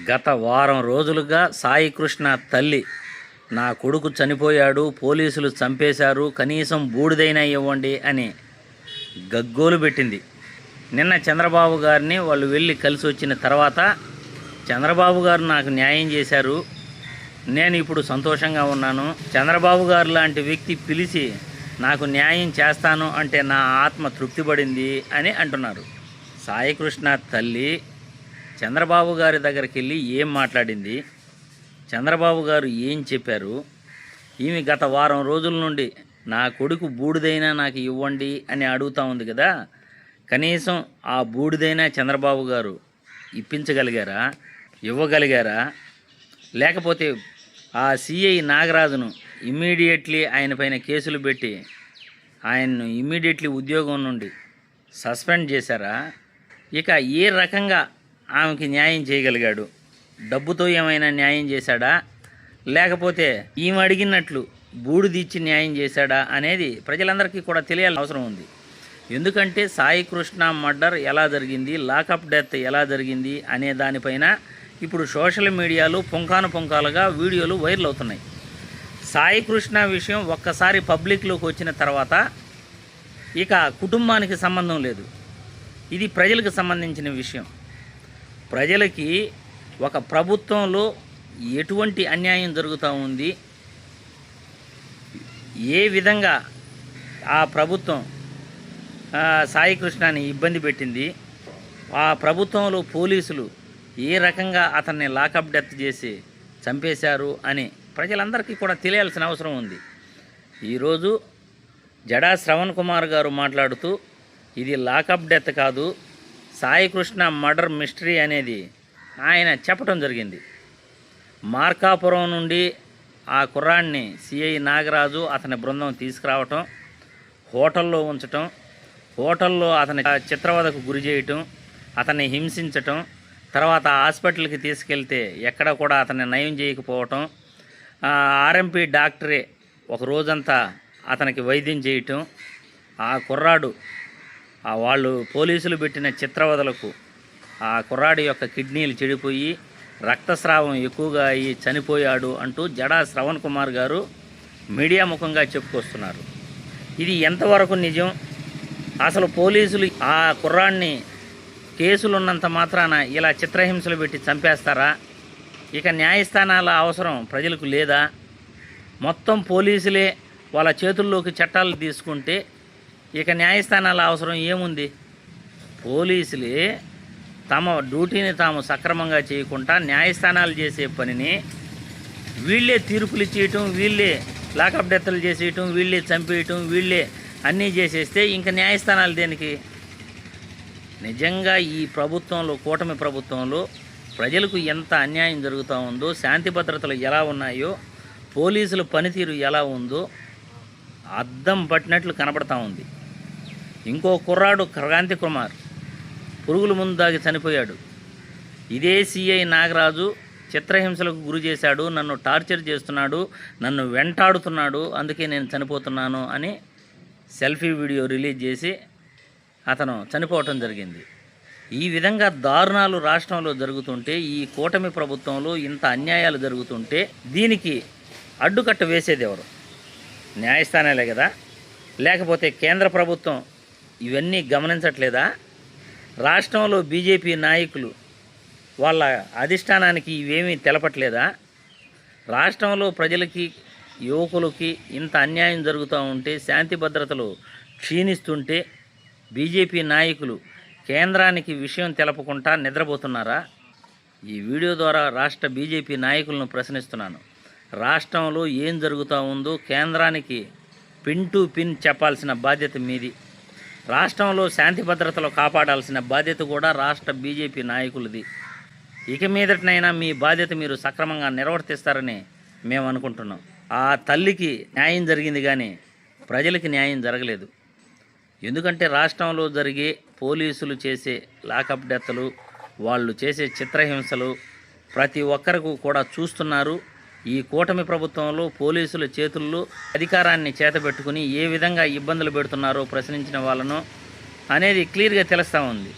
గత వారం రోజులుగా సాయికృష్ణ తల్లి నా కొడుకు చనిపోయాడు, పోలీసులు చంపేశారు, కనీసం బూడిదైనా ఇవ్వండి అని గగ్గోలు పెట్టింది. నిన్న చంద్రబాబు గారిని వాళ్ళు వెళ్ళి కలిసి వచ్చిన తర్వాత చంద్రబాబు గారు నాకు న్యాయం చేశారు, నేను ఇప్పుడు సంతోషంగా ఉన్నాను, చంద్రబాబు గారు లాంటి వ్యక్తి పిలిచి నాకు న్యాయం చేస్తాను అంటే నా ఆత్మ తృప్తిపడింది అని అంటున్నారు. సాయికృష్ణ తల్లి చంద్రబాబు గారి దగ్గరికి వెళ్ళి ఏం మాట్లాడింది, చంద్రబాబు గారు ఏం చెప్పారు, ఈమె గత వారం రోజుల నుండి నా కొడుకు బూడిదైనా నాకు ఇవ్వండి అని అడుగుతూ ఉంది కదా, కనీసం ఆ బూడిదైనా చంద్రబాబు గారు ఇప్పించగలిగారా, ఇవ్వగలిగారా? లేకపోతే ఆ సిఐ నాగరాజును ఇమ్మీడియట్లీ ఆయన పైన కేసులు పెట్టి ఆయన్ను ఇమ్మీడియట్లీ ఉద్యోగం నుండి సస్పెండ్ చేశారా? ఇక ఏ రకంగా ఆమెకి న్యాయం చేయగలిగాడు? డబ్బుతో ఏమైనా న్యాయం చేశాడా, లేకపోతే ఈమె అడిగినట్లు బూడిదిచ్చి న్యాయం చేశాడా అనేది ప్రజలందరికీ కూడా తెలియాల్సిన అవసరం ఉంది. ఎందుకంటే సాయికృష్ణ మర్డర్ ఎలా జరిగింది, లాకప్ డెత్ ఎలా జరిగింది అనే దానిపైన ఇప్పుడు సోషల్ మీడియాలో పుంకానుగా వీడియోలు వైరల్ అవుతున్నాయి. సాయికృష్ణ విషయం ఒక్కసారి పబ్లిక్లోకి వచ్చిన తర్వాత ఇక కుటుంబానికి సంబంధం లేదు, ఇది ప్రజలకు సంబంధించిన విషయం. ప్రజలకి ఒక ప్రభుత్వంలో ఎటువంటి అన్యాయం జరుగుతూ ఉంది, ఏ విధంగా ఆ ప్రభుత్వం సాయికృష్ణని ఇబ్బంది పెట్టింది, ఆ ప్రభుత్వంలో పోలీసులు ఏ రకంగా అతన్ని లాకప్ డెత్ చేసి చంపేశారు అని ప్రజలందరికీ కూడా తెలియాల్సిన అవసరం ఉంది. ఈరోజు జడా శ్రవణ్ కుమార్ గారు మాట్లాడుతూ ఇది లాకప్ డెత్ కాదు, సాయికృష్ణ మర్డర్ మిస్టరీ అనేది ఆయన చెప్పడం జరిగింది. మార్కాపురం నుండి ఆ కుర్రాడిని సిఐ నాగరాజు అతని బృందం తీసుకురావటం, హోటల్లో ఉంచటం, హోటల్లో అతని చిత్రవధకు గురి చేయటం, అతన్ని హింసించటం, తర్వాత హాస్పిటల్కి తీసుకెళ్తే ఎక్కడ కూడా అతన్ని నయం చేయకపోవటం, ఆర్ఎంపీ డాక్టరే ఒక రోజంతా అతనికి వైద్యం చేయటం, ఆ కుర్రాడు వాళ్ళు పోలీసులు పెట్టిన చిత్రవదలకు ఆ కుర్రాడి యొక్క కిడ్నీలు చెడిపోయి రక్తస్రావం ఎక్కువగా అయ్యి చనిపోయాడు అంటూ జడా శ్రవణ్ కుమార్ గారు మీడియా ముఖంగా చెప్పుకొస్తున్నారు. ఇది ఎంతవరకు నిజం? అసలు పోలీసులు ఆ కుర్రాడిని కేసులున్నంత మాత్రాన ఇలా చిత్రహింసలు పెట్టి చంపేస్తారా? ఇక న్యాయస్థానాల అవసరం ప్రజలకు లేదా? మొత్తం పోలీసులే వాళ్ళ చేతుల్లోకి చట్టాలు తీసుకుంటే ఇక న్యాయస్థానాల అవసరం ఏముంది? పోలీసులే తమ డ్యూటీని తాము సక్రమంగా చేయకుండా న్యాయస్థానాలు చేసే పనిని వీళ్ళే తీర్పులు ఇచ్చేయటం, వీళ్ళే లాకప్ డెత్లు చేసేయటం, వీళ్ళే చంపేయటం, వీళ్ళే అన్నీ చేసేస్తే ఇంకా న్యాయస్థానాలు దేనికి? నిజంగా ఈ ప్రభుత్వంలో, కూటమి ప్రభుత్వంలో ప్రజలకు ఎంత అన్యాయం జరుగుతూ ఉందో, శాంతి భద్రతలు ఎలా ఉన్నాయో, పోలీసుల పనితీరు ఎలా ఉందో అద్దం పట్టినట్లు కనపడతా ఉంది. ఇంకో కుర్రాడు క్రాంతి కుమార్ పురుగుల ముందు దాగి చనిపోయాడు. ఇదే సిఐ నాగరాజు చిత్రహింసలకు గురి చేశాడు, నన్ను టార్చర్ చేస్తున్నాడు, నన్ను వెంటాడుతున్నాడు, అందుకే నేను చనిపోతున్నాను అని సెల్ఫీ వీడియో రిలీజ్ చేసి అతను చనిపోవటం జరిగింది. ఈ విధంగా దారుణాలు రాష్ట్రంలో జరుగుతుంటే, ఈ కూటమి ప్రభుత్వంలో ఇంత అన్యాయాలు జరుగుతుంటే దీనికి అడ్డుకట్ట వేసేది ఎవరు? న్యాయస్థానాలే కదా? లేకపోతే కేంద్ర ప్రభుత్వం ఇవన్నీ గమనించట్లేదా? రాష్ట్రంలో బీజేపీ నాయకులు వాళ్ళ అధిష్టానానికి ఇవేమీ తెలపట్లేదా? రాష్ట్రంలో ప్రజలకి, యువకులకి ఇంత అన్యాయం జరుగుతూ ఉంటే, శాంతి భద్రతలు క్షీణిస్తుంటే బీజేపీ నాయకులు కేంద్రానికి విషయం తెలపకుండా నిద్రపోతున్నారా? ఈ వీడియో ద్వారా రాష్ట్ర బీజేపీ నాయకులను ప్రశ్నిస్తున్నాను. రాష్ట్రంలో ఏం జరుగుతూ ఉందో కేంద్రానికి పిన్ టు పిన్ చెప్పాల్సిన బాధ్యత మీది. రాష్ట్రంలో శాంతి భద్రతలు కాపాడాల్సిన బాధ్యత కూడా రాష్ట్ర బీజేపీ నాయకులది. ఇక మీదటనైనా మీ బాధ్యత మీరు సక్రమంగా నిర్వర్తిస్తారని మేము అనుకుంటున్నాం. ఆ తల్లికి న్యాయం జరిగింది కానీ ప్రజలకి న్యాయం జరగలేదు. ఎందుకంటే రాష్ట్రంలో జరిగే పోలీసులు చేసే లాకప్ డెత్లు, వాళ్ళు చేసే చిత్రహింసలు ప్రతి ఒక్కరికి కూడా చూస్తున్నారు. ఈ కూటమి ప్రభుత్వంలో పోలీసుల చేతుల్లో అధికారాన్ని చేతబెట్టుకుని ఏ విధంగా ఇబ్బందులు పెడుతున్నారో ప్రశ్నించిన వాళ్ళను అనేది క్లియర్గా తెలుస్తూ ఉంది.